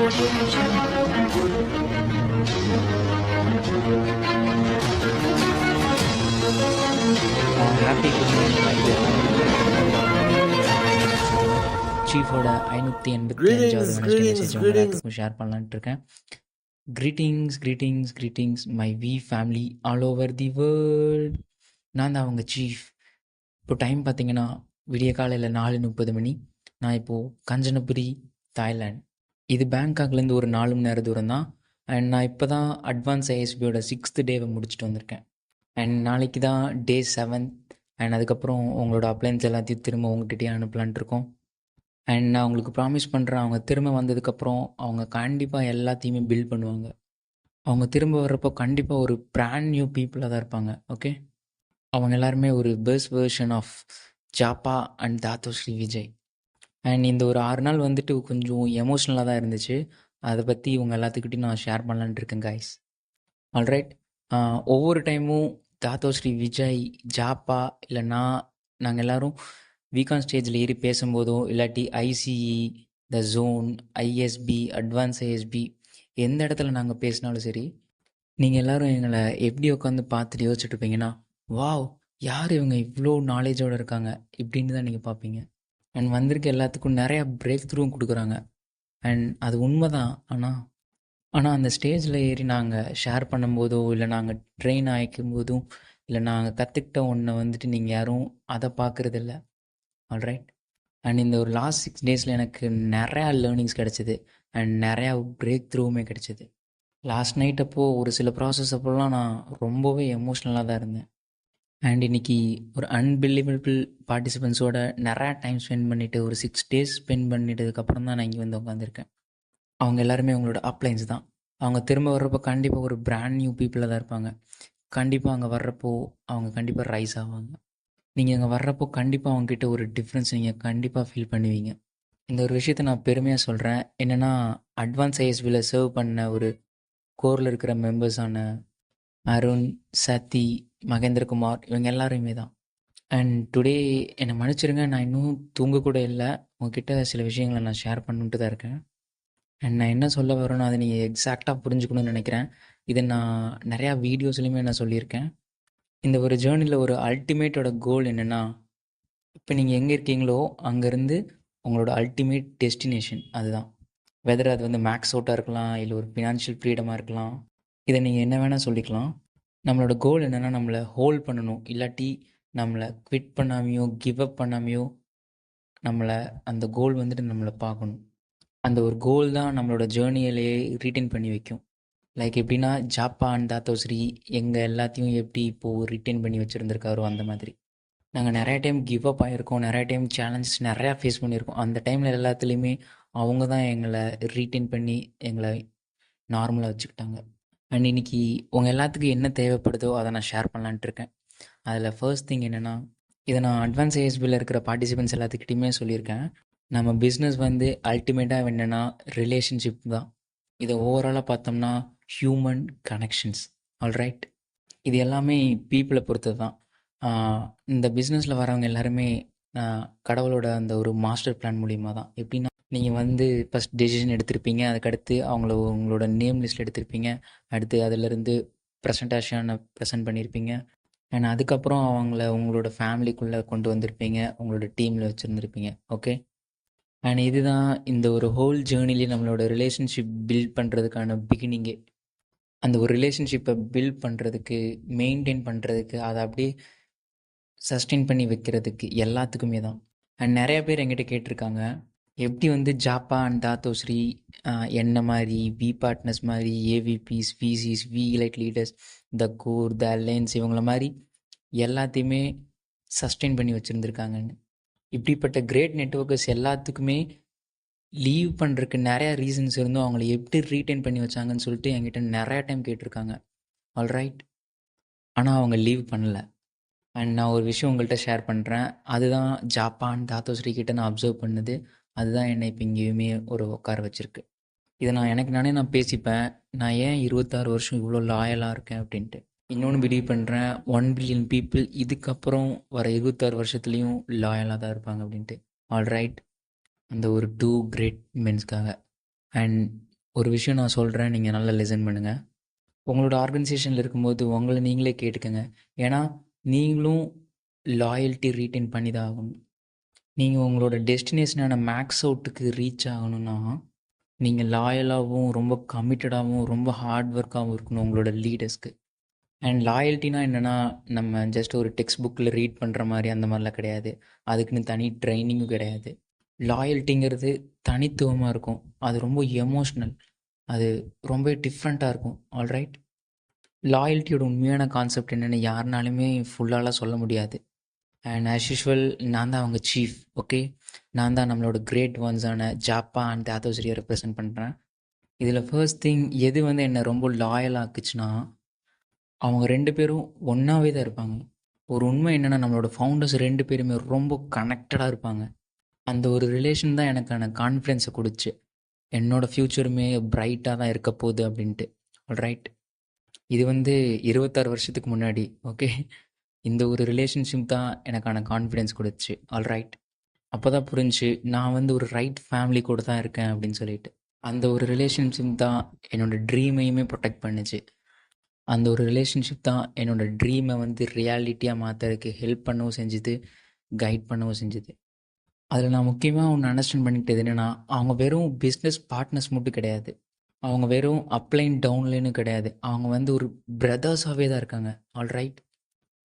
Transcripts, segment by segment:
Happy good morning. சீஃபோட 585வது Wednesday message உங்கள் எல்லாத்துக்கும் ஷேர் பண்ணலான்ட்டு இருக்கேன். Greetings my V family all over the world. நான் தான் அவங்க சீஃப். இப்போ டைம் பார்த்தீங்கன்னா விடிய காலையில் 4:30 மணி. நான் இப்போது கஞ்சனபுரி, தாய்லாந்து. இது பேங்காக்லேருந்து ஒரு 4 மணி நேரம் தூரம் தான். அண்ட் நான் இப்போ தான் அட்வான்ஸ் ஐஎஸ்பியோட 6th டேவை முடிச்சுட்டு வந்திருக்கேன். அண்ட் நாளைக்கு தான் டே 7th. அண்ட் அதுக்கப்புறம் உங்களோட அப்ளைன்ஸ் எல்லாத்தையும் திரும்ப உங்ககிட்டயே அனுப்பலான்ட்டு இருக்கோம். அண்ட் நான் உங்களுக்கு ப்ராமிஸ் பண்ணுறேன், அவங்க திரும்ப வந்ததுக்கப்புறம் அவங்க கண்டிப்பாக எல்லாத்தையுமே பில்ட் பண்ணுவாங்க. அவங்க திரும்ப வர்றப்போ கண்டிப்பாக ஒரு பிராண்ட் நியூ பீப்புளாக தான் இருப்பாங்க. ஓகே, அவங்க எல்லாருமே ஒரு பெஸ்ட் வெர்ஷன் ஆஃப் ஜாப்பா அண்ட் தாத்தோ ஸ்ரீ விஜய். அண்ட் இந்த ஒரு 6 நாள் வந்துட்டு கொஞ்சம் எமோஷ்னலாக தான் இருந்துச்சு. அதை பற்றி உங்கள் எல்லாத்துக்கிட்டையும் நான் ஷேர் பண்ணலான்ட்டு இருக்கேன் கைஸ். ஆல்ரைட், ஒவ்வொரு டைமும் தாத்தோ ஸ்ரீ விஜய், ஜாப்பா இல்லை நாங்கள் எல்லோரும் வீகான் ஸ்டேஜில் ஏறி பேசும்போதோ இல்லாட்டி ICE, the zone, ISP, advance ISP எந்த இடத்துல நாங்கள் பேசினாலும் சரி, நீங்கள் எல்லோரும் எங்களை எப்படி உட்காந்து பார்த்துட்டு யோசிச்சுட்டு இருப்பீங்கன்னா, வாவ் யார் இவங்க இவ்வளோ நாலேஜோடு இருக்காங்க இப்படின்னு தான் நீங்கள் பார்ப்பீங்க. அண்ட் வந்திருக்க எல்லாத்துக்கும் நிறையா பிரேக் த்ரூவும் கொடுக்குறாங்க. அண்ட் அது உண்மை தான். ஆனால் அந்த ஸ்டேஜில் ஏறி நாங்கள் ஷேர் பண்ணும்போதோ இல்லை நாங்கள் ட்ரெயின் ஆகிக்கும் போதும் இல்லை நாங்கள் கற்றுக்கிட்ட ஒன்றை வந்துட்டு நீங்கள் யாரும் அதை பார்க்குறதில்ல. ஆல்ரைட், அண்ட் இந்த ஒரு லாஸ்ட் 6 டேஸில் எனக்கு நிறையா லேர்னிங்ஸ் கிடச்சிது அண்ட் நிறையா பிரேக் த்ரூவுமே கிடச்சிது. லாஸ்ட் நைட் அப்போது ஒரு சில ப்ராசஸ் அப்போலாம் நான் ரொம்பவே எமோஷ்னலாக தான் இருந்தேன். அண்ட் இன்றைக்கி ஒரு அன்பிலீவபிள் பார்ட்டிசிபெண்ட்ஸோட நிறையா டைம் ஸ்பெண்ட் பண்ணிவிட்டு ஒரு 6 டேஸ் ஸ்பெண்ட் பண்ணிட்டதுக்கப்புறம் தான் நான் இங்கே வந்து உட்காந்துருக்கேன். அவங்க எல்லாருமே அவங்களோட அப்ளைன்ஸ் தான். அவங்க திரும்ப வர்றப்போ கண்டிப்பாக ஒரு பிராண்ட் நியூ பீப்புளாக தான் இருப்பாங்க. கண்டிப்பாக அங்கே வர்றப்போ அவங்க கண்டிப்பாக ரைஸ் ஆவாங்க. நீங்கள் அங்கே வர்றப்போ கண்டிப்பாக அவங்ககிட்ட ஒரு டிஃப்ரென்ஸ் நீங்கள் கண்டிப்பாக ஃபீல் பண்ணுவீங்க. இந்த ஒரு விஷயத்தை நான் பெருமையாக சொல்கிறேன். என்னென்னா, அட்வான்ஸ் ஐஎஸ்பியில் சர்வ் பண்ண ஒரு கோரில் இருக்கிற மெம்பர்ஸான அருண், சத்தி, மகேந்திரகுமார் இவங்க எல்லாருமே தான். அண்ட் டுடே என்னை மன்னிச்சிருங்க, நான் இன்னும் தூங்கக்கூட இல்லை. உங்ககிட்ட சில விஷயங்களை நான் ஷேர் பண்ணிட்டு தான் இருக்கேன். அண்ட் நான் என்ன சொல்ல வரேனோ அதை நீங்கள் எக்ஸாக்டாக புரிஞ்சுக்கணும்னு நினைக்கிறேன். இதை நான் நிறையா வீடியோஸ்லையுமே நான் சொல்லியிருக்கேன். இந்த ஒரு ஜேர்னியில் ஒரு அல்டிமேட்டோட கோல் என்னென்னா, இப்போ நீங்கள் எங்கே இருக்கீங்களோ அங்கேருந்து உங்களோட அல்டிமேட் டெஸ்டினேஷன் அதுதான். வெதர் அது வந்து மேக்ஸ் அவுட்டாக இருக்கலாம், இல்லை ஒரு ஃபினான்ஷியல் ஃப்ரீடமாக இருக்கலாம், இதை நீங்கள் என்ன வேணால் சொல்லிக்கலாம். நம்மளோட கோல் என்னென்னா நம்மளை ஹோல்ட் பண்ணணும், இல்லாட்டி நம்மளை குவிட் பண்ணாமையோ கிவ் அப் பண்ணாமையோ நம்மளை அந்த கோல் வந்துட்டு நம்மளை பார்க்கணும். அந்த ஒரு கோல் தான் நம்மளோட ஜேர்னியிலேயே ரீட்டைன் பண்ணி வைக்கும். லைக் எப்படின்னா, ஜாப்பா அண்ட் தாத்தோ ஸ்ரீ எங்கள் எல்லாத்தையும் எப்படி இப்போது ரிட்டைன் பண்ணி வச்சுருந்துருக்காரோ அந்த மாதிரி. நாங்கள் நிறைய டைம் கிவ் அப் ஆகிருக்கோம், நிறைய டைம் சேலஞ்சஸ் நிறையா ஃபேஸ் பண்ணியிருக்கோம். அந்த டைமில் எல்லாத்துலேயுமே அவங்க தான் எங்களை ரீட்டைன் பண்ணி எங்களை நார்மலாக வச்சுக்கிட்டாங்க. அண்ட் இன்றைக்கி உங்கள் எல்லாத்துக்கும் என்ன தேவைப்படுதோ அதை நான் ஷேர் பண்ணலான்ட்டு இருக்கேன். அதில் ஃபர்ஸ்ட் திங் என்னென்னா, இதை நான் அட்வான்ஸ் ஐஎஸ்பியில் இருக்கிற பார்ட்டிசிபெண்ட்ஸ் எல்லாத்துக்கிட்டையுமே சொல்லியிருக்கேன். நம்ம பிஸ்னஸ் வந்து அல்டிமேட்டாக என்னென்னா ரிலேஷன்ஷிப் தான். இதை ஓவராலாக பார்த்தோம்னா ஹியூமன் கனெக்ஷன்ஸ். ஆல்ரைட், இது எல்லாமே பீப்புளை பொறுத்தது தான். இந்த பிஸ்னஸில் வரவங்க எல்லாருமே கடவுளோட அந்த ஒரு மாஸ்டர் பிளான் மூலிமா தான். எப்படின்னா, நீங்கள் வந்து ஃபஸ்ட் டெசிஷன் எடுத்திருப்பீங்க, அதுக்கடுத்து உங்களோட நேம் லிஸ்ட்டில் எடுத்திருப்பீங்க, அடுத்து அதிலேருந்து ப்ரெசன்டேஷனை ப்ரெசென்ட் பண்ணியிருப்பீங்க, அண்ட் அதுக்கப்புறம் அவங்கள உங்களோட ஃபேமிலிக்குள்ளே கொண்டு வந்திருப்பீங்க, உங்களோட டீமில் வச்சுருந்துருப்பீங்க. ஓகே, அண்ட் இதுதான் இந்த ஒரு ஹோல் ஜேர்னிலே நம்மளோட ரிலேஷன்ஷிப் பில்ட் பண்ணுறதுக்கான பிகினிங்கே. அந்த ஒரு ரிலேஷன்ஷிப்பை பில்ட் பண்ணுறதுக்கு, மெயின்டைன் பண்ணுறதுக்கு, அதை அப்படியே சஸ்டெயின் பண்ணி வைக்கிறதுக்கு எல்லாத்துக்குமே தான். அண்ட் நிறையா பேர் என்கிட்ட கேட்டிருக்காங்க, எப்படி வந்து ஜாப்பா அண்ட் தாத்தோ ஸ்ரீ என்ன மாதிரி வி பார்ட்னர்ஸ் மாதிரி AVPs, VCs, V elite leaders, the core, the alliance இவங்கள மாதிரி எல்லாத்தையுமே சஸ்டெயின் பண்ணி வச்சுருந்துருக்காங்கன்னு. இப்படிப்பட்ட கிரேட் நெட்வொர்க்கர்ஸ் எல்லாத்துக்குமே லீவ் பண்ணுறதுக்கு நிறையா ரீசன்ஸ் இருந்தும் அவங்கள எப்படி ரீட்டைன் பண்ணி வச்சாங்கன்னு சொல்லிட்டு என்கிட்ட நிறையா டைம் கேட்டிருக்காங்க. ஆல்ரைட், ஆனால் அவங்க லீவ் பண்ணலை. அண்ட் நான் ஒரு விஷயம் உங்கள்கிட்ட ஷேர் பண்ணுறேன். அதுதான் ஜாப்பான் தாத்தோ ஸ்ரீ கிட்ட நான் அப்சர்வ் பண்ணது. அதுதான் என்னை இப்போ இங்கேயுமே ஒரு உட்கார வச்சுருக்கு. இதை நான் எனக்கு நானே பேசிப்பேன், நான் ஏன் 26 வருஷம் இவ்வளோ லாயலாக இருக்கேன் அப்படின்ட்டு. இன்னொன்று பிலீவ் பண்ணுறேன், 1 பில்லியன் பீப்புள் இதுக்கப்புறம் வர 26 வருஷத்துலேயும் லாயலாக தான் இருப்பாங்க அப்படின்ட்டு. ஆல்ரைட், அந்த ஒரு 2 கிரேட் மென்ஸ்க்காக. அண்ட் ஒரு விஷயம் நான் சொல்கிறேன், நீங்கள் நல்லா லிசன் பண்ணுங்கள். உங்களோட ஆர்கனைசேஷனில் இருக்கும்போது உங்களை நீங்களே கேட்டுக்கங்க. ஏன்னா நீங்களும் லாயல்ட்டி ரீட்டைன் பண்ணி தான் ஆகணும். நீங்கள் உங்களோட டெஸ்டினேஷனான மேக்ஸ் அவுட்டுக்கு ரீச் ஆகணும்னா நீங்கள் லாயலாகவும் ரொம்ப கமிட்டடாகவும் ரொம்ப ஹார்ட் ஒர்க்காகவும் இருக்கணும் உங்களோட லீடர்ஸ்க்கு. அண்ட் லாயல்ட்டினா என்னென்னா, நம்ம ஜஸ்ட் ஒரு டெக்ஸ்ட் புக்கில் ரீட் பண்ணுற மாதிரி அந்த மாதிரிலாம் கிடையாது. அதுக்குன்னு தனி ட்ரைனிங்கும் கிடையாது. லாயல்ட்டிங்கிறது தனித்துவமாக இருக்கும். அது ரொம்ப எமோஷ்னல். அது ரொம்ப டிஃப்ரெண்ட்டாக இருக்கும். ஆல்ரைட். லாயல்ட்டியோட உண்மையான கான்செப்ட் என்னென்னு யாருனாலுமே ஃபுல்லாலாம் சொல்ல முடியாது. அண்ட் ஆஸ் யூஷுவல் நான் தான் அவங்க சீஃப். ஓகே, நான் தான் நம்மளோட கிரேட் ஒன்ஸான ஜாப்பா அண்ட் தாத்தோஸ்ரீயை ரெப்ரசன்ட் பண்ணுறேன். இதில் ஃபர்ஸ்ட் திங் எது வந்து என்னை ரொம்ப லாயல் ஆக்குச்சுன்னா, அவங்க 2 பேரும் ஒன்றாவே தான் இருப்பாங்க. ஒரு உண்மை என்னென்னா, நம்மளோட ஃபவுண்டர்ஸ் 2 பேருமே ரொம்ப கனெக்டடாக இருப்பாங்க. அந்த ஒரு ரிலேஷன் தான் எனக்கான கான்ஃபிடென்ஸை கொடுச்சு. என்னோடய ஃப்யூச்சருமே பிரைட்டாக தான் இருக்க போகுது அப்படின்ட்டு. ஆல்ரைட். இது வந்து 26 வருஷத்துக்கு முன்னாடி. ஓகே, இந்த ஒரு ரிலேஷன்ஷிப் தான் எனக்கான கான்ஃபிடென்ஸ் கொடுத்துச்சு. ஆல்ரைட். அப்போ தான் புரிஞ்சு நான் வந்து ஒரு ரைட் ஃபேமிலி கூட தான் இருக்கேன் அப்படின்னு சொல்லிட்டு. அந்த ஒரு ரிலேஷன்ஷிப் தான் என்னோடய ட்ரீமையுமே ப்ரொடெக்ட் பண்ணுச்சு. அந்த ஒரு ரிலேஷன்ஷிப் தான் என்னோடய ட்ரீமை வந்து ரியாலிட்டியாக மாற்றுறதுக்கு ஹெல்ப் பண்ணவும் செஞ்சுது, கைட் பண்ணவும் செஞ்சுது. அதில் நான் முக்கியமாக ஒன்று அண்டர்ஸ்டாண்ட் பண்ணிக்கிட்டது என்னென்னா, அவங்க வெறும் பிஸ்னஸ் பார்ட்னர்ஸ் மட்டும் கிடையாது. அவங்க வெறும் அப்லைன் டவுன்லைனும் கிடையாது. அவங்க வந்து ஒரு பிரதர்ஸாகவே தான் இருக்காங்க. ஆல்ரைட்.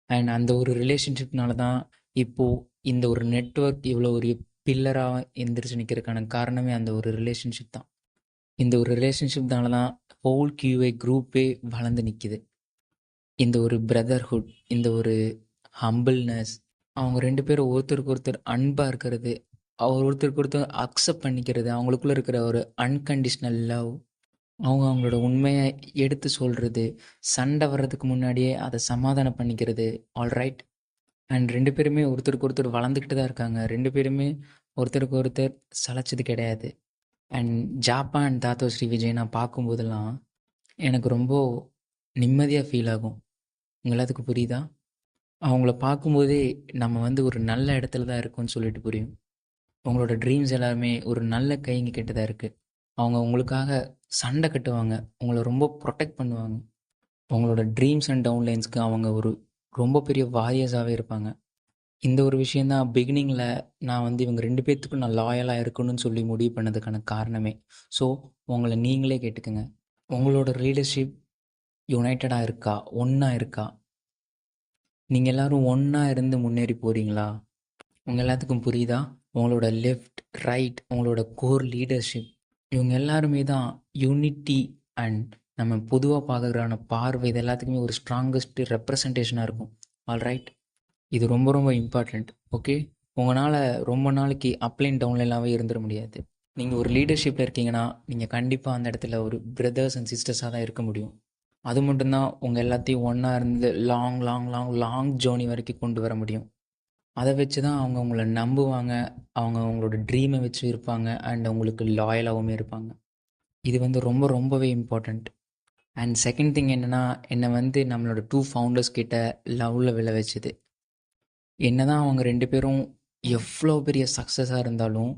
அண்ட் அந்த ஒரு ரிலேஷன்ஷிப்னால தான் இப்போது இந்த ஒரு நெட்வொர்க் இவ்வளோ ஒரு பில்லராக எந்திரிச்சு நிற்கிறதுக்கான காரணமே அந்த ஒரு ரிலேஷன்ஷிப் தான். இந்த ஒரு ரிலேஷன்ஷிப்னால தான் ஹோல் கியூஏ குரூப்பே வளர்ந்து நிற்கிது. இந்த ஒரு பிரதர்ஹுட், இந்த ஒரு ஹம்பிள்னஸ், அவங்க 2 பேரும் ஒருத்தருக்கு ஒருத்தர் அன்பாக இருக்கிறது, ஒருத்தருக்கு ஒருத்தர் அக்செப்ட் பண்ணிக்கிறது, அவங்களுக்குள்ள இருக்கிற ஒரு அன்கண்டிஷ்னல் லவ், அவங்க அவங்களோட உண்மையை எடுத்து சொல்கிறது, சண்டை வர்றதுக்கு முன்னாடியே அதை சமாதானம் பண்ணிக்கிறது. ஆல்ரைட். அண்ட் 2 பேருமே ஒருத்தருக்கு ஒருத்தர் வளர்ந்துக்கிட்டு தான் இருக்காங்க. 2 பேருமே ஒருத்தருக்கு ஒருத்தர் சளைச்சது கிடையாது. அண்ட் ஜாப்பா அண்ட் தாத்தோ ஸ்ரீ விஜய் நான் பார்க்கும்போதெல்லாம் எனக்கு ரொம்ப நிம்மதியாக ஃபீல் ஆகும். உங்க எல்லாத்துக்கும் புரியுதா? அவங்கள பார்க்கும்போதே நம்ம வந்து ஒரு நல்ல இடத்துல தான் இருக்கோம்னு சொல்லிட்டு புரியும். உங்களோட ட்ரீம்ஸ் எல்லாருமே ஒரு நல்ல கைங்க கிட்ட தான் இருக்குது. அவங்க உங்களுக்காக சண்டை கட்டுவாங்க, உங்களை ரொம்ப ப்ரொடெக்ட் பண்ணுவாங்க. உங்களோட ட்ரீம்ஸ் அண்ட் டவுன்லைன்ஸ்க்கு அவங்க ஒரு ரொம்ப பெரிய வாரியர்ஸாகவே இருப்பாங்க. இந்த ஒரு விஷயந்தான் பிகினிங்கில் நான் வந்து இவங்க 2 பேர்த்துக்கும் நான் லாயலாக இருக்கணும்னு சொல்லி முடிவு பண்ணதுக்கான காரணமே. ஸோ உங்களை நீங்களே கேட்டுக்கங்க. உங்களோட லீடர்ஷிப் யுனைட்டடாக இருக்கா? ஒன்றா இருக்கா? நீங்கள் எல்லோரும் ஒன்றா இருந்து முன்னேறி போகிறீங்களா? உங்கள் எல்லாத்துக்கும் புரியுதா? உங்களோட லெஃப்ட், ரைட், உங்களோட கோர் லீடர்ஷிப் இவங்க எல்லாருமே தான் யூனிட்டி அண்ட் நம்ம பொதுவாக பார்க்குறான பார்வை இது எல்லாத்துக்குமே ஒரு ஸ்ட்ராங்கஸ்ட் ரெப்ரசன்டேஷனாக இருக்கும். ஆல்ரைட். இது ரொம்ப ரொம்ப இம்பார்ட்டண்ட். ஓகே, உங்களால் ரொம்ப நாளைக்கு அப்லைன் டவுன்லைனாகவே இருந்துட முடியாது. நீங்கள் ஒரு லீடர்ஷிப்பில் இருக்கீங்கன்னா நீங்கள் கண்டிப்பாக அந்த இடத்துல ஒரு பிரதர்ஸ் அண்ட் சிஸ்டர்ஸாக தான் இருக்க முடியும். அது மட்டும்தான் உங்கள் எல்லாத்தையும் ஒன்றா இருந்து long long long long journey வரைக்கும் கொண்டு வர முடியும். அதை வச்சு தான் அவங்க உங்களை நம்புவாங்க, அவங்க அவங்களோட ட்ரீமை வச்சு இருப்பாங்க அண்ட் உங்களுக்கு லாயலாகவுமே இருப்பாங்க. இது வந்து ரொம்ப ரொம்பவே இம்பார்ட்டண்ட். அண்ட் செகண்ட் திங் என்னென்னா, என்னை வந்து நம்மளோட 2 ஃபவுண்டர்ஸ் கிட்ட லவ்வில் விழ வச்சுது. என்ன தான் அவங்க 2 பேரும் எவ்வளோ பெரிய சக்ஸஸாக இருந்தாலும்,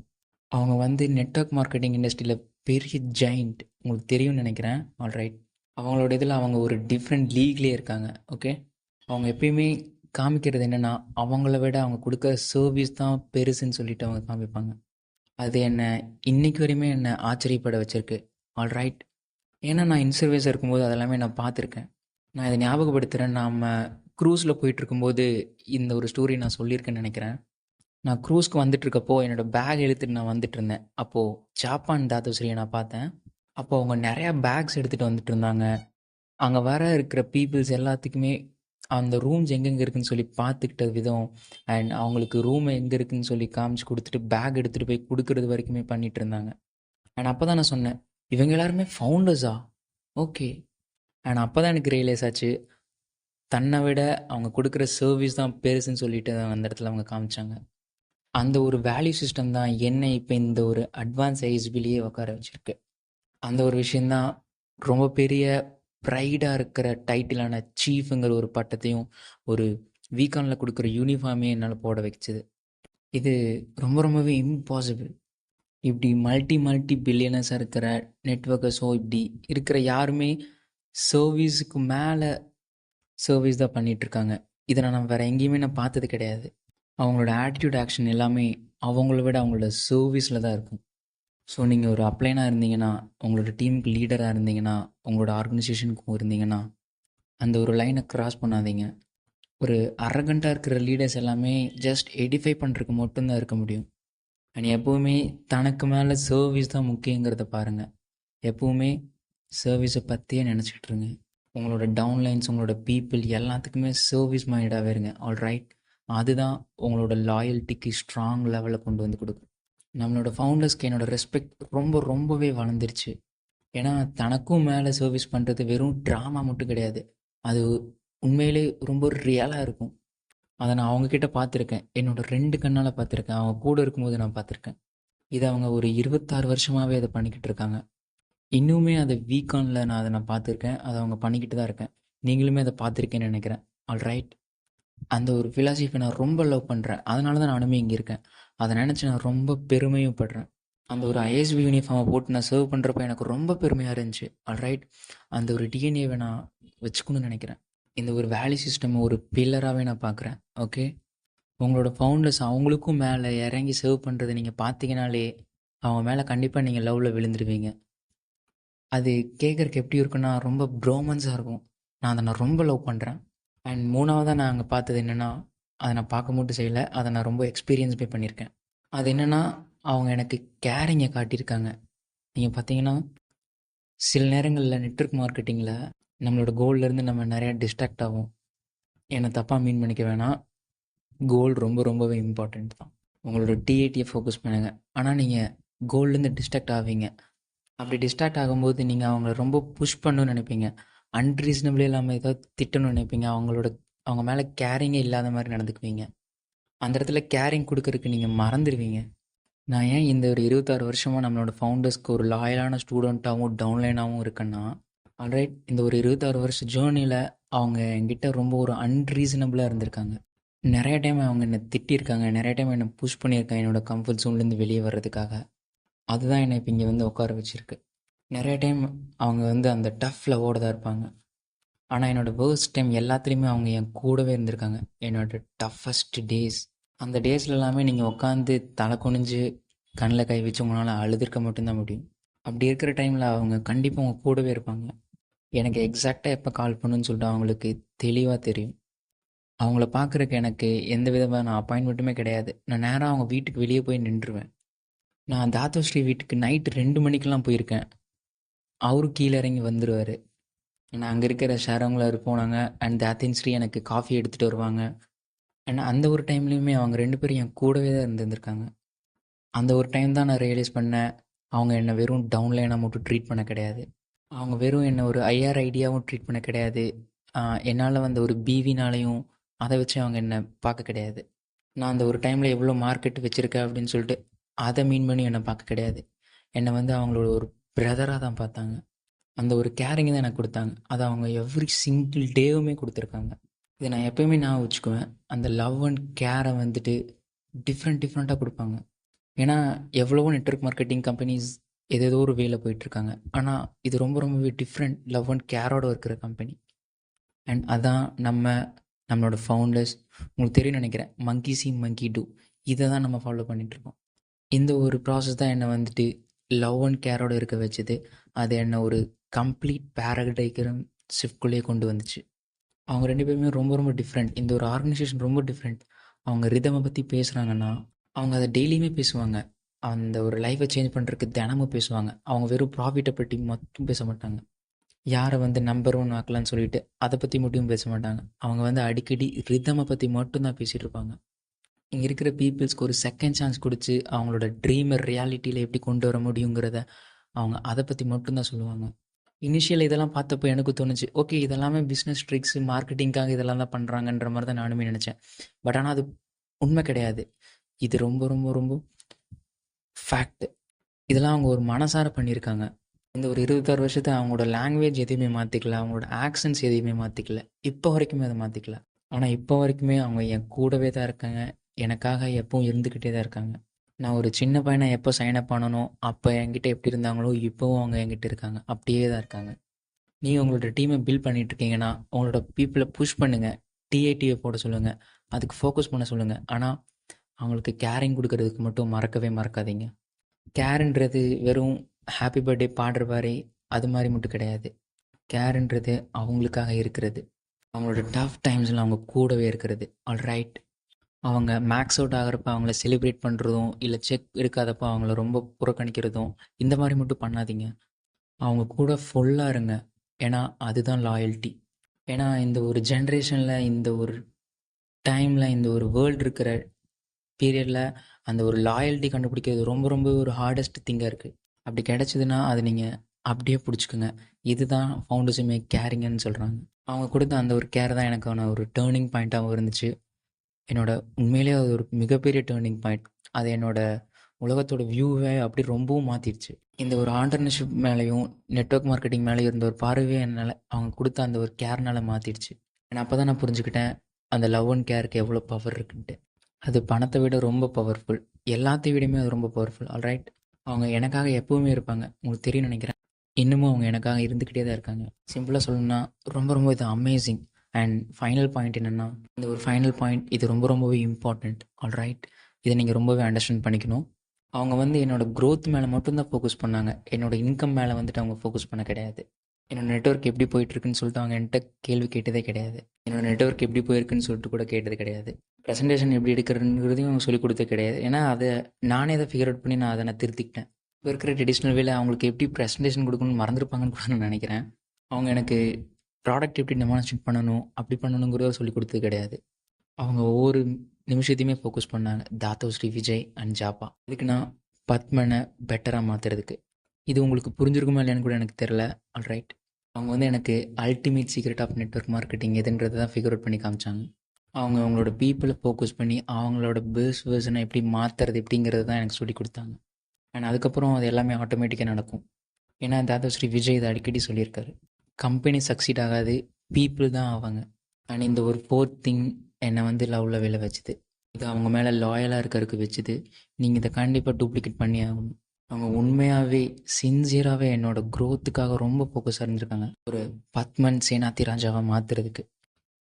அவங்க வந்து நெட்வொர்க் மார்க்கெட்டிங் இண்டஸ்ட்ரியில் பெரிய ஜெயிண்ட், உங்களுக்கு தெரியும்னு நினைக்கிறேன். ஆல்ரைட். அவங்களோட இதில் அவங்க ஒரு டிஃப்ரெண்ட் லீக்லேயே இருக்காங்க. ஓகே, அவங்க எப்பயுமே காமிக்கிறது என்னென்னா, அவங்கள விட அவங்க கொடுக்குற சர்வீஸ் தான் பெருசுன்னு சொல்லிட்டு அவங்க காமிப்பாங்க. அது என்னை இன்றைக்கு வரையுமே என்னை ஆச்சரியப்பட வச்சுருக்கு. ஆல்ரைட். ஏன்னா நான் இன்சர்வேஸாக இருக்கும்போது அதெல்லாமே நான் பார்த்துருக்கேன். நான் இதை ஞாபகப்படுத்துகிறேன். நாம் க்ரூஸில் போயிட்டுருக்கும்போது இந்த ஒரு ஸ்டோரி நான் சொல்லியிருக்கேன்னு நினைக்கிறேன். நான் க்ரூஸ்க்கு வந்துட்டுருக்கப்போ என்னோடய பேக் எடுத்துகிட்டு நான் வந்துட்டு இருந்தேன். அப்போது ஜாப்பான் தாத்தோஸ்ரீயை நான் பார்த்தேன். அப்போது அவங்க நிறையா பேக்ஸ் எடுத்துகிட்டு வந்துட்டு இருந்தாங்க. அங்கே வர இருக்கிற பீப்புள்ஸ் எல்லாத்துக்குமே அந்த ரூம்ஸ் எங்கெங்கே இருக்குதுன்னு சொல்லி பார்த்துக்கிட்ட விதம் அண்ட் அவங்களுக்கு ரூம் எங்கே இருக்குதுன்னு சொல்லி காமிச்சு கொடுத்துட்டு பேக் எடுத்துகிட்டு போய் கொடுக்குறது வரைக்குமே பண்ணிகிட்டு இருந்தாங்க. அண்ட் அப்போ தான் நான் சொன்னேன், இவங்க எல்லாருமே ஃபவுண்டர்ஸா? ஓகே. அண்ட் அப்போ தான் எனக்கு ரியலைஸ் ஆச்சு, தன்னை விட அவங்க கொடுக்குற சர்வீஸ் தான் பெருசுன்னு சொல்லிட்டு அந்த இடத்துல அவங்க காமிச்சாங்க. அந்த ஒரு வேல்யூ சிஸ்டம் தான் என்னை இப்போ இந்த ஒரு அட்வான்ஸ் ஏஜ்பிலேயே உட்கார வச்சுருக்கு. அந்த ஒரு விஷயந்தான் ரொம்ப பெரிய ப்ரைடாக இருக்கிற டைட்டிலான சீஃபுங்கிற ஒரு பட்டத்தையும் ஒரு வீக்கானில் கொடுக்குற யூனிஃபார்மே என்னால் போட வச்சுது. இது ரொம்ப ரொம்பவே இம்பாசிபிள். இப்படி மல்டி பில்லியனர்ஸாக இருக்கிற நெட்வொர்க்கர்ஸோ இப்படி இருக்கிற யாருமே சர்வீஸுக்கு மேலே சர்வீஸ் தான் பண்ணிகிட்ருக்காங்க. இதை நான் வேறு எங்கேயுமே நான் பார்த்தது கிடையாது. அவங்களோட ஆட்டிடியூட் ஆக்ஷன் எல்லாமே அவங்கள விட அவங்களோட சர்வீஸில் தான் இருக்கும். ஸோ நீங்கள் ஒரு அப்ளைனாக இருந்தீங்கன்னா, உங்களோட டீமுக்கு லீடராக இருந்தீங்கன்னா, உங்களோட ஆர்கனைசேஷனுக்கும் இருந்தீங்கன்னா, அந்த ஒரு லைனை கிராஸ் பண்ணாதீங்க. ஒரு அரகண்ட்டாக இருக்கிற லீடர்ஸ் எல்லாமே ஜஸ்ட் எடிஃபை பண்ணுறதுக்கு மட்டும்தான் இருக்க முடியும். அண்ட் எப்போவுமே தனக்கு மேலே சர்வீஸ் தான் முக்கியங்கிறத பாருங்கள். எப்போவுமே சர்வீஸை பற்றியே நினச்சிக்கிட்டு இருங்க. உங்களோட டவுன்லைன்ஸ், உங்களோட பீப்புள் எல்லாத்துக்குமே சர்வீஸ் மைண்டாகவே இருங்க. ஆல்ரைட், அதுதான் உங்களோட லாயல்ட்டிக்கு ஸ்ட்ராங் லெவலில் கொண்டு வந்து கொடுக்கும். நம்மளோட ஃபவுண்டர்ஸ்க்கு என்னோடய ரெஸ்பெக்ட் ரொம்பவே வளர்ந்துருச்சு. ஏன்னா தனக்கும் மேலே சர்வீஸ் பண்ணுறது வெறும் ட்ராமா மட்டும் கிடையாது, அது உண்மையிலே ரொம்ப ரியலாக இருக்கும். அதை நான் அவங்கக்கிட்ட பார்த்துருக்கேன். என்னோட 2 கண்ணால் பார்த்துருக்கேன். அவங்க கூட இருக்கும்போது நான் பார்த்துருக்கேன். இதை அவங்க ஒரு 26 வருஷமாகவே அதை பண்ணிக்கிட்டு இருக்காங்க. இன்னுமே அதை வீக்கானில் நான் பார்த்துருக்கேன். அதை அவங்க பண்ணிக்கிட்டு தான் இருக்கேன். நீங்களுமே அதை பார்த்துருக்கேன்னு நினைக்கிறேன். ஆல்ரைட், அந்த ஒரு ஃபிலாசபி நான் ரொம்ப லவ் பண்ணுறேன். அதனால தான் நானுமே இங்கே இருக்கேன். அதை நினச்சி நான் ரொம்ப பெருமையும் படுறேன். அந்த ஒரு ஐஎஸ்பி யூனிஃபார்மை போட்டு நான் சர்வ் பண்ணுறப்ப எனக்கு ரொம்ப பெருமையாக இருந்துச்சு. ஆல்ரைட், அந்த ஒரு டிஎன்ஏவை நான் வச்சுக்கணும்னு நினைக்கிறேன். இந்த ஒரு வேல்யூ சிஸ்டம் ஒரு பில்லராகவே நான் பார்க்குறேன். ஓகே, உங்களோட ஃபவுண்டர்ஸ் அவங்களுக்கும் மேலே இறங்கி சர்வ் பண்ணுறதை நீங்கள் பார்த்தீங்கனாலே அவங்க மேலே கண்டிப்பாக நீங்கள் லவ்வில் விழுந்துருவீங்க. அது கேட்குறக்கு எப்படி இருக்குன்னா ரொம்ப ப்ரோமன்ஸாக இருக்கும். நான் ரொம்ப லவ் பண்ணுறேன். அண்ட் 3வதாக நான் அங்கே பார்த்தது என்னென்னா, அதை நான் பார்க்க மட்டும் செய்யலை, அதை நான் ரொம்ப எக்ஸ்பீரியன்ஸ் பண்ணியிருக்கேன். அது என்னென்னா, அவங்க எனக்கு கேரிங்கை காட்டியிருக்காங்க. நீங்கள் பார்த்தீங்கன்னா சில நேரங்களில் நெட்வொர்க் மார்க்கெட்டிங்கில் நம்மளோட கோல்லேருந்து நம்ம நிறையா டிஸ்ட்ராக்ட் ஆகும். என்னை தப்பாக மீன் பண்ணிக்க வேணாம், கோல் ரொம்பவே இம்பார்ட்டண்ட் தான். உங்களோட டிஏடியை ஃபோக்கஸ் பண்ணுங்கள். ஆனால் நீங்கள் கோல்லேருந்து டிஸ்ட்ராக்ட் ஆவீங்க. அப்படி டிஸ்ட்ராக்ட் ஆகும்போது நீங்கள் அவங்கள ரொம்ப புஷ் பண்ணணும்னு நினைப்பீங்க. அன்ரீசனபிளே இல்லாமல் ஏதாவது திட்டணும்னு நினைப்பீங்க. அவங்க மேலே கேரிங்கே இல்லாத மாதிரி நடந்துக்குவீங்க. அந்த இடத்துல கேரிங் கொடுக்கறதுக்கு நீங்கள் மறந்துடுவீங்க. நான் ஏன் இந்த ஒரு 26 வருஷமாக நம்மளோட ஃபவுண்டர்ஸ்க்கு ஒரு லாயலான ஸ்டூடெண்ட்டாகவும் டவுன்லைனாகவும் இருக்கேன்னா, ஆல்ரைட், இந்த ஒரு 26 வருஷ ஜேர்னியில் அவங்க என்கிட்ட ரொம்ப ஒரு அன்ரீசனபிளாக இருந்திருக்காங்க. நிறைய டைம் அவங்க என்னை திட்டியிருக்காங்க, நிறைய டைம் என்னை புஷ் பண்ணியிருக்காங்க என்னோடய கம்ஃபர்ட் ஜோன்லேருந்து வெளியே வர்றதுக்காக. அதுதான் என்னை இப்போ இங்கே வந்து உட்கார வச்சுருக்கு. நிறைய டைம் அவங்க அந்த டஃப் லவ்வோடு தான் இருப்பாங்க. ஆனால் என்னோடய வேர்ஸ்ட் டைம் எல்லாத்துலேயுமே அவங்க என் கூடவே இருந்திருக்காங்க. என்னோடய டஃபஸ்ட் டேஸ், அந்த டேஸில் எல்லாமே நீங்கள் உட்காந்து தலை குனிஞ்சு கண்ணில் கை வச்சு உங்களால் அழுதுருக்க மட்டும்தான் முடியும். அப்படி இருக்கிற டைமில் அவங்க கண்டிப்பாக உங்கள் கூடவே இருப்பாங்க. எனக்கு எக்ஸாக்டாக எப்போ கால் பண்ணுன்னு சொல்லிட்டு அவங்களுக்கு தெளிவாக தெரியும். அவங்கள பார்க்குறக்கு எனக்கு எந்த விதமான அப்பாயின்மெண்ட்டுமே கிடையாது. நான் நேராக அவங்க வீட்டுக்கு வெளியே போய் நின்றுவேன். நான் தாத்தோஸ்ரீ வீட்டுக்கு நைட்டு 2 மணிக்கெலாம் போயிருக்கேன். அவரும் கீழே இறங்கி வந்துடுவார். ஏன்னா அங்கே இருக்கிற ஷேரவங்களாக போனாங்க. அண்ட் தாத்தின்ஸ்ரீ எனக்கு காஃபி எடுத்துகிட்டு வருவாங்க. ஏன்னா அந்த ஒரு டைம்லேயுமே அவங்க 2 பேரும் என் கூடவே தான் இருந்திருக்காங்க. அந்த ஒரு டைம் தான் நான் ரியலைஸ் பண்ணேன், அவங்க என்னை வெறும் டவுன்லைனாக மட்டும் ட்ரீட் பண்ண கிடையாது. அவங்க வெறும் என்னை ஒரு ஐஆர் ஐடியாவும் ட்ரீட் பண்ண கிடையாது. என்னால் வந்த ஒரு பிவினாலையும் அதை வச்சு அவங்க என்னை பார்க்க கிடையாது. நான் அந்த ஒரு டைமில் எவ்வளோ மார்க்கெட் வச்சுருக்கேன் அப்படின்னு சொல்லிட்டு அதை மீன் பண்ணி என்னை பார்க்க கிடையாது. என்னை அவங்களோட ஒரு பிரதராக தான் பார்த்தாங்க. அந்த ஒரு கேரிங் தான் எனக்கு கொடுத்தாங்க. அதை அவங்க எவ்ரி சிங்கிள் டேவுமே கொடுத்துருக்காங்க. இதை நான் எப்போயுமே நான் வச்சுக்குவேன். அந்த லவ் அண்ட் கேரை டிஃப்ரெண்ட்டாக கொடுப்பாங்க. ஏன்னா எவ்வளவோ நெட்வொர்க் மார்க்கெட்டிங் கம்பெனிஸ் ஏதேதோ ஒரு வேலை போயிட்டுருக்காங்க. ஆனால் இது ரொம்பவே டிஃப்ரெண்ட் லவ் அண்ட் கேரோடு இருக்கிற கம்பெனி. அண்ட் அதான் நம்மளோட ஃபவுண்டர்ஸ், உங்களுக்கு தெரியும் நினைக்கிறேன், மங்கி சி மங்கி டூ, இதை தான் நம்ம ஃபாலோ பண்ணிகிட்ருக்கோம். இந்த ஒரு ப்ராசஸ் தான் என்னை லவ் அண்ட் கேரோடு இருக்க வச்சுது. அது என்னை ஒரு கம்ப்ளீட் பேரடைக்கிறம் ஷிஃப்ட்குள்ளேயே கொண்டு வந்துச்சு. அவங்க 2 பேருமே ரொம்ப டிஃப்ரெண்ட். இந்த ஒரு ஆர்கனைசேஷன் ரொம்ப டிஃப்ரெண்ட். அவங்க ரிதமை பற்றி பேசுகிறாங்கன்னா அவங்க அதை டெய்லியுமே பேசுவாங்க. அந்த ஒரு லைஃப்பை சேஞ்ச் பண்ணுறதுக்கு தினமும் பேசுவாங்க. அவங்க வெறும் ப்ராஃபிட்டை பற்றி மட்டும் பேச மாட்டாங்க. யாரை நம்பர் 1 ஆக்கலான்னு சொல்லிட்டு அதை பற்றி மட்டும் பேச மாட்டாங்க. அவங்க அடிக்கடி ரிதமை பற்றி மட்டும்தான் பேசிகிட்டு இருப்பாங்க. இங்கே இருக்கிற பீப்புள்ஸ்க்கு ஒரு செகண்ட் சான்ஸ் கொடுத்து அவங்களோட ட்ரீமை ரியாலிட்டியில் எப்படி கொண்டு வர முடியுங்கிறத அவங்க அதை பற்றி மட்டும்தான் சொல்லுவாங்க. இனிஷியல் இதெல்லாம் பார்த்தப்போ எனக்கு தோணுச்சு, ஓகே இதெல்லாமே பிஸ்னஸ் ட்ரிக்ஸு மார்க்கெட்டிங்காக இதெல்லாம் தான் பண்ணுறாங்கன்ற மாதிரி தான் நானுமே நினச்சேன். பட் ஆனால் அது உண்மை கிடையாது. இது ரொம்ப ஃபேக்ட். இதெல்லாம் அவங்க ஒரு மனசார பண்ணியிருக்காங்க. இந்த ஒரு 26 வருஷத்தை அவங்களோட லாங்குவேஜ் எதையுமே மாற்றிக்கல, அவங்களோட ஆக்சன்ஸ் எதையுமே மாற்றிக்கல, இப்போ வரைக்குமே அதை மாற்றிக்கல. ஆனால் இப்போ வரைக்குமே அவங்க என் கூடவே தான் இருக்காங்க. எனக்காக எப்பவும் இருந்துக்கிட்டே தான் இருக்காங்க. நான் ஒரு சின்ன பையனை எப்போ சைன் அப் பண்ணனோ அப்போ என்கிட்ட எப்படி இருந்தாங்களோ இப்போவும் அவங்க என்கிட்ட இருக்காங்க, அப்படியே தான் இருக்காங்க. நீங்கள் உங்களோட டீமை பில்ட் பண்ணிட்டு இருக்கீங்கன்னா உங்களோட பீப்புளை புஷ் பண்ணுங்கள், டிஏடியை போட சொல்லுங்கள், அதுக்கு ஃபோக்கஸ் பண்ண சொல்லுங்கள். ஆனால் அவங்களுக்கு கேரிங் கொடுக்கறதுக்கு மட்டும் மறக்கவே மறக்காதீங்க. கேருன்றது வெறும் ஹாப்பி பர்த்டே பாடுற மாதிரி அது மாதிரி மட்டும் கிடையாது. கேருன்றது அவங்களுக்காக இருக்கிறது, அவங்களோட டஃப் டைம்ஸில் அவங்க கூடவே இருக்கிறது. ஆல்ரைட், அவங்க மேக்ஸ் அவுட் ஆகிறப்ப அவங்கள செலிப்ரேட் பண்ணுறதும் இல்லை செக் எடுக்காதப்போ அவங்கள ரொம்ப புறக்கணிக்கிறதும் இந்த மாதிரி மட்டும் பண்ணாதீங்க. அவங்க கூட ஃபுல்லாக இருங்க. ஏன்னா அதுதான் லாயல்ட்டி. ஏன்னா இந்த ஒரு ஜென்ரேஷனில், இந்த ஒரு டைமில், இந்த ஒரு வேர்ல்டு இருக்கிற பீரியடில் அந்த ஒரு லாயல்ட்டி கண்டுபிடிக்கிறது ரொம்ப ரொம்ப ஒரு ஹார்டஸ்ட் திங்காக இருக்குது. அப்படி கிடச்சிதுன்னா அது நீங்கள் அப்படியே பிடிச்சிக்குங்க. இதுதான் ஃபவுண்டர்ஸுமே கேரிங்கன்னு சொல்கிறாங்க. அவங்க கொடுத்த அந்த ஒரு கேர் தான் எனக்கான ஒரு டேர்னிங் பாயிண்ட்டாகவும் இருந்துச்சு. என்னோட உண்மையிலேயே அது ஒரு மிகப்பெரிய டேர்னிங் பாயிண்ட். அது என்னோட உலகத்தோட வியூவை அப்படி ரொம்பவும் மாற்றிடுச்சு. இந்த ஒரு ஆண்டர்னர்ஷிப் மேலேயும் நெட்வொர்க் மார்க்கெட்டிங் மேலேயும் இருந்த ஒரு பார்வையே என்னால் அவங்க கொடுத்த அந்த ஒரு கேர்னால் மாற்றிடுச்சு. ஏன்னா அப்போ தான் நான் புரிஞ்சுக்கிட்டேன் அந்த லவ் அண்ட் கேருக்கு எவ்வளோ பவர் இருக்குன்ட்டு. அது பணத்தை விட ரொம்ப பவர்ஃபுல், எல்லாத்தையும் விடையுமே அது ரொம்ப பவர்ஃபுல். ஆல்ரைட், அவங்க எனக்காக எப்போவுமே இருப்பாங்க. உங்களுக்கு தெரியும்னு நினைக்கிறேன். இன்னமும் அவங்க எனக்காக இருந்துக்கிட்டே தான் இருக்காங்க. சிம்பிளாக சொல்லணும்னா ரொம்ப ரொம்ப இது அமேசிங். அண்ட் ஃபைனல் பாயிண்ட் என்னென்னா, இந்த ஒரு ஃபைனல் பாயிண்ட் இது ரொம்ப ரொம்பவே இம்பார்ட்டண்ட். ஆல்ரைட், இதை நீங்கள் ரொம்பவே அண்டர்ஸ்டாண்ட் பண்ணிக்கணும். அவங்க வந்து என்னோடய க்ரோத் மேலே மட்டும்தான் ஃபோக்கஸ் பண்ணாங்க, என்னோடய இன்கம் மேலே வந்துட்டு அவங்க ஃபோக்கஸ் பண்ண கிடையாது. என்னோடய நெட்வொர்க் எப்படி போயிட்டுருக்குன்னு சொல்லிட்டு அவங்க என்கிட்ட கேள்வி கேட்டதே கிடையாது. என்னோடய நெட்வொர்க் எப்படி போயிருக்குன்னு சொல்லிட்டு கூட கேட்டது கிடையாது. ப்ரெசன்டேஷன் எப்படி எடுக்கிறதுங்கிறதையும் அவங்க சொல்லிக் கொடுத்தது கிடையாது. ஏன்னா அதை நானே அதை ஃபிகர் அவுட் பண்ணி அதை நான் திருத்திக்கிட்டேன். இப்போ இருக்கிற ட்ரெடிஷ்னல் வேலை அவங்களுக்கு எப்படி ப்ரெசன்டேஷன் கொடுக்கணும்னு மறந்துருப்பாங்கன்னு கூட நான் நினைக்கிறேன். அவங்க எனக்கு ப்ராடக்ட் எப்படி டெமான்ஸ்ட்ரேட் பண்ணணும், அப்படி பண்ணணுங்கிறத சொல்லிக் கொடுத்தது கிடையாது. அவங்க ஒவ்வொரு நிமிஷத்தையுமே ஃபோக்கஸ் பண்ணாங்க. தாத்தோ ஸ்ரீ விஜய் அண்ட் ஜாப்பா இதுக்கு நான் பத்மனை பெட்டராக மாற்றுறதுக்கு. இது உங்களுக்கு புரிஞ்சிருக்குமா இல்லையான்னு கூட எனக்கு தெரில. ஆல்ரைட், அவங்க வந்து எனக்கு ultimate secret of network marketing எதுன்றதை தான் ஃபிகர் அவுட் பண்ணி காமிச்சாங்க. அவங்க அவங்களோட பீப்புளை ஃபோக்கஸ் பண்ணி அவங்களோட பெஸ்ட் வெர்ஷனை எப்படி மாற்றுறது எப்படிங்கிறது தான் எனக்கு சொல்லி கொடுத்தாங்க. அண்ட் அதுக்கப்புறம் அது எல்லாமே ஆட்டோமேட்டிக்காக நடக்கும். ஏன்னா தாத்தா ஸ்ரீ விஜய் இதை அடிக்கடி சொல்லியிருக்காரு, கம்பெனி சக்சீட் ஆகாது, பீப்புள் தான் ஆவாங்க. அண்ட் இந்த ஒரு ஃபோர்த் திங் என்னை வந்து லவ்வில் விழ வச்சுது. இது அவங்க மேலே லாயலாக இருக்கிறதுக்கு வச்சுது. நீங்கள் இதை கண்டிப்பாக டூப்ளிகேட் பண்ணி ஆகணும். அவங்க உண்மையாகவே சின்சியராகவே என்னோட க்ரோத்துக்காக ரொம்ப ஃபோக்கஸாக இருந்திருக்காங்க. ஒரு பத்மன் சேனாதி ராஜாவை மாற்றுறதுக்கு,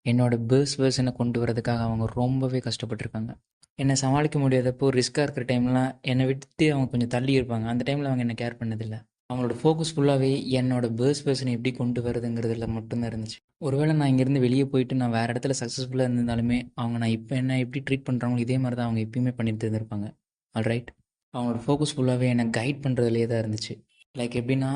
என்னோடய பெஸ்ட் வெர்ஷனை கொண்டு வரதுக்காக அவங்க ரொம்பவே கஷ்டப்பட்டுருக்காங்க. என்னை சமாளிக்க முடியாதப்போ ரிஸ்க்காக இருக்கிற டைம்லாம் என்னை விட்டு அவங்க கொஞ்சம் தள்ளி இருப்பாங்க. அந்த டைமில் அவங்க என்னை கேர் பண்ணதில்லை. அவங்களோட ஃபோக்கஸ் ஃபுல்லாகவே என்னோட பெஸ்ட் வெர்ஷனை எப்படி கொண்டு வரதுங்கிறதுல மட்டும்தான் இருந்துச்சு. ஒருவேளை நான் இங்கேருந்து வெளியே போயிட்டு நான் வேறு இடத்துல சக்ஸஸ்ஃபுல்லாக இருந்திருந்தாலுமே அவங்க நான் இப்போ என்ன எப்படி ட்ரீட் பண்ணுறாங்களோ இதே மாதிரி தான் அவங்க எப்பயுமே பண்ணிட்டு இருந்திருப்பாங்க. ஆல்ரைட், அவங்களோட ஃபோக்கஸ் ஃபுல்லாகவே என்னை கைட் பண்ணுறதுலேயே தான் இருந்துச்சு. லைக் எப்படின்னா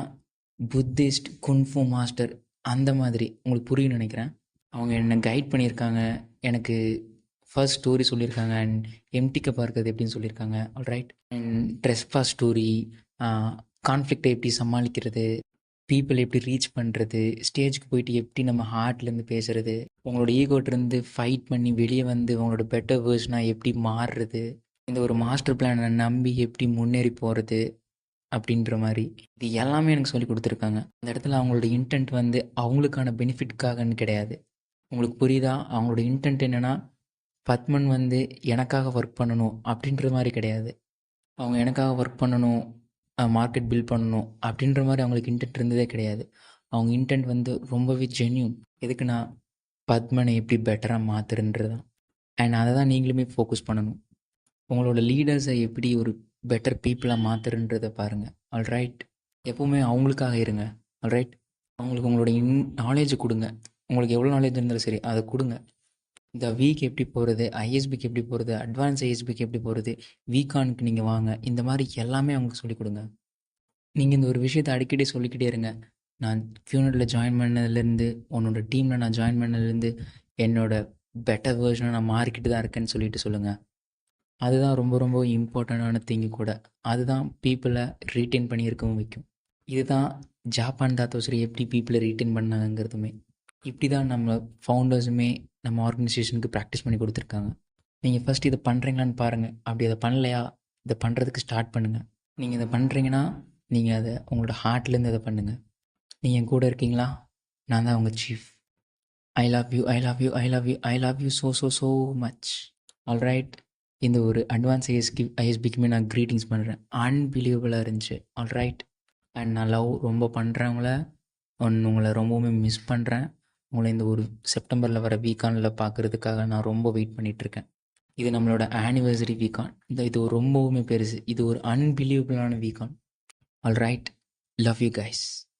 புத்திஸ்ட் குன்ஃபு மாஸ்டர் அந்த மாதிரி, உங்களுக்கு புரியும்னு நினைக்கிறேன். அவங்க என்னை கைட் பண்ணியிருக்காங்க, எனக்கு ஃபர்ஸ்ட் ஸ்டோரி சொல்லியிருக்காங்க, அண்ட் எம்டி கப்பாக இருக்கிறது எப்படின்னு சொல்லியிருக்காங்க. ஆல்ரைட், அண்ட் ட்ரெஸ்பா ஸ்டோரி, கான்ஃப்ளிக்டை எப்படி சமாளிக்கிறது, பீப்புள் எப்படி ரீச் பண்ணுறது, ஸ்டேஜுக்கு போயிட்டு எப்படி நம்ம ஹார்ட்லேருந்து பேசுகிறது, உங்களோட ஈகோட்டிருந்து ஃபைட் பண்ணி வெளியே வந்து உங்களோட பெட்டர் வேர்ஷனாக எப்படி மாறுறது, இந்த ஒரு மாஸ்டர் பிளானை நம்பி எப்படி முன்னேறி போகிறது அப்படின்ற மாதிரி இது எல்லாமே எனக்கு சொல்லி கொடுத்துருக்காங்க. அந்த இடத்துல அவங்களோட இன்டென்ட் வந்து அவங்களுக்கான பெனிஃபிட்காகன்னு கிடையாது. உங்களுக்கு புரியுதா? அவங்களோட இன்டென்ட் என்னென்னா பத்மன் வந்து எனக்காக ஒர்க் பண்ணணும் அப்படின்ற மாதிரி கிடையாது. அவங்க எனக்காக ஒர்க் பண்ணணும், மார்க்கெட் பில்ட் பண்ணணும் அப்படின்ற மாதிரி அவங்களுக்கு இன்டென்ட் இருந்ததே கிடையாது. அவங்க இன்டென்ட் வந்து ரொம்பவே ஜென்யூன். எதுக்குன்னா பத்மனை எப்படி பெட்டராக மாற்றுறன்றது தான். அண்ட் அதை தான் நீங்களுமே ஃபோக்கஸ் பண்ணணும். உங்களோட லீடர்ஸை எப்படி ஒரு பெட்டர் பீப்புளாக மாற்றுறன்றதை பாருங்கள். ஆல்ரைட், எப்போவுமே அவங்களுக்காக இருங்க. ஆல்ரைட், அவங்களுக்கு உங்களோட நாலேஜ் கொடுங்க. உங்களுக்கு எவ்வளோ நாலேஜ் இருந்தாலும் சரி அதை கொடுங்க. இந்த வீக் எப்படி போகிறது, ஐஎஸ்பிக்கு எப்படி போகிறது, அட்வான்ஸ் ஐஎஸ்பிக்கு எப்படி போகிறது, வீக்கானுக்கு நீங்கள் வாங்க, இந்த மாதிரி எல்லாமே அவங்களுக்கு சொல்லிக் கொடுங்க. நீங்கள் இந்த ஒரு விஷயத்தை அடிக்கடி சொல்லிக்கிட்டே இருங்க. நான் QNETல ஜாயின் பண்ணதுலேருந்து, உன்னோட டீமில் நான் ஜாயின் பண்ணதுலேருந்து என்னோட பெட்டர் வேர்ஷனை நான் மாறிக்கிட்டு தான் இருக்கேன்னு சொல்லிட்டு சொல்லுங்கள். அதுதான் ரொம்ப ரொம்ப இம்பார்ட்டண்டான திங்கு கூட. அதுதான் பீப்புளை ரீட்டைன் பண்ணி இருக்கவும் வைக்கும். இதுதான் ஜாப்பான் தாத்தோஸ்ரீ எப்படி பீப்புளை ரீட்டைன் பண்ணாங்கிறதுமே. இப்படி தான் நம்ம ஃபவுண்டர்ஸுமே நம்ம ஆர்கனைசேஷனுக்கு ப்ராக்டிஸ் பண்ணி கொடுத்துருக்காங்க. நீங்கள் ஃபஸ்ட் இதை பண்ணுறீங்களான்னு பாருங்கள். அப்படி அதை பண்ணலையா, இதை பண்ணுறதுக்கு ஸ்டார்ட் பண்ணுங்கள். நீங்கள் இதை பண்ணுறீங்கன்னா நீங்கள் அதை உங்களோட ஹார்ட்லேருந்து அதை பண்ணுங்கள். நீங்கள் என் கூட இருக்கீங்களா? நான் தான் உங்கள் chief. I love you, I love you, I love you, I love you so so so much. Alright, இந்த ஒரு அட்வான்ஸ் ஐஎஸ்பிக்குமே நான் க்ரீட்டிங்ஸ் பண்ணுறேன். அன்பிலீவபுளாக இருந்துச்சு. ஆல்ரைட். அண்ட் நான் லவ் ரொம்ப பண்ணுறவங்கள உங்களை ரொம்பவுமே மிஸ் பண்ணுறேன். உங்களை இந்த ஒரு செப்டம்பரில் வர வீக்கானில் பார்க்குறதுக்காக நான் ரொம்ப வெயிட் பண்ணிகிட்ருக்கேன். இது நம்மளோட ஆனிவர்சரி வீக்கான். இது ரொம்பவுமே பெருசு. இது ஒரு அன்பிலீவபுளான வீக்கான். ஆல்ரைட். Love you guys.